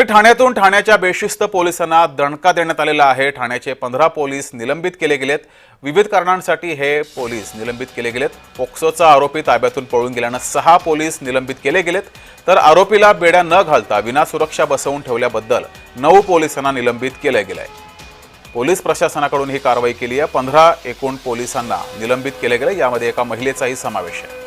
ठाण्यातून ठाण्याच्या बेशिस्त पोलिसांना दणका देण्यात आलेला आहे। ठाण्याचे 15 पोलीस निलंबित केले गेलेत। विविध कारणांसाठी हे पोलीस निलंबित केले गेलेत। पोक्सोचा आरोपी ताब्यातून पळून गेल्याने 6 पोलीस निलंबित केले गेलेत, तर आरोपीला बेड्या न घालता विना सुरक्षा बसवून ठेवल्याबद्दल 9 पोलिसांना निलंबित केले गेले। पोलीस प्रशासनाकडून ही कारवाई केली आहे। 15 एकूण पोलिसांना निलंबित केले गेले, यामध्ये एका महिलेचाही समावेश आहे।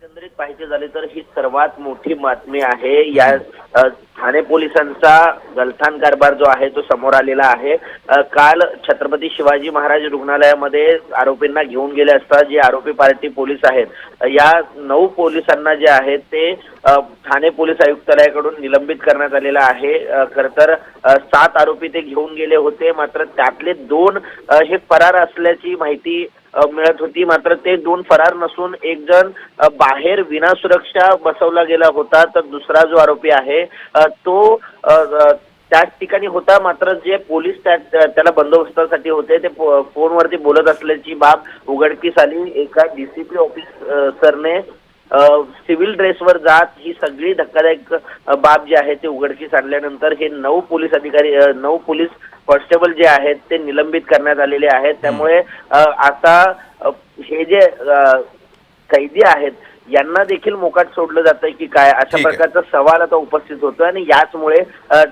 एकंदरीत पाहिजे झाले तर ही सर्वात मोठी बातमी आहे। या ठाणे पोलिसांचा गलथान कारभार जो आहे तो समोर आलेला आहे। काल छत्रपती शिवाजी महाराज रुग्णालयामध्ये आरोपींना घेऊन गेले असता जे आरोपी पार्टी पोलीस आहेत, या 9 पोलिसांना जे आहेत ते ठाणे पोलीस आयुक्तालयाकडून निलंबित करण्यात आलेला आहे। खरं तर 7 आरोपी ते घेऊन गेले होते, मात्र त्यातले 2 हे फरार असल्याची माहिती मिळत होती। मात्र ते 2 फरार नसून एक जण बाहेर विना सुरक्षा बसवला गेला होता, तर दुसरा जो आरोपी आहे तो त्याच ठिकाणी होता। मात्र जे पोलीस त्याला बंदोबस्तासाठी होते ते फोनवरती बोलत असल्याची बाब उघडकीस आली। एका डीसीपी ऑफिसरने सिव्हिल ड्रेसवर जात ही सगळी धक्कादायक बाब जी आहे ते उघडकीस आणल्यानंतर हे 9 पोलीस अधिकारी 9 पोलीस कॉन्स्टेबल जे आहेत ते निलंबित करण्यात आलेले आहेत। त्यामुळे आता हे जे कैदी आहेत यांना देखील मोकाट सोडलं जातंय की काय, अशा प्रकारचा सवाल आता उपस्थित होतो आणि याचमुळे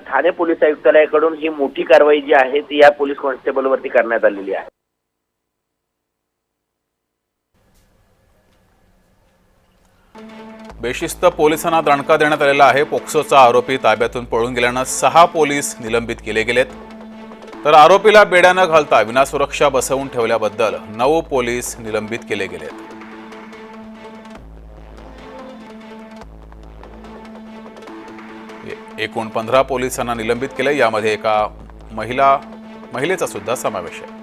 ठाणे पोलीस आयुक्तालयाकडून ही मोठी कारवाई जी आहे ती या पोलीस कॉन्स्टेबलवरती करण्यात आलेली आहे। बेशिस्त पोलिसांना दणका देण्यात आलेला आहे। पोक्सोचा आरोपी ताब्यातून पळून गेल्याने 6 पोलीस निलंबित केले गेलेत, तर आरोपीला बेड्या न घालता विना सुरक्षा बसवून ठेवल्याबद्दल 9 पोलीस निलंबित केले गेलेत। एकूण 15 पोलिसांना निलंबित केले, यामध्ये एका महिलेचा सुद्धा समावेश आहे।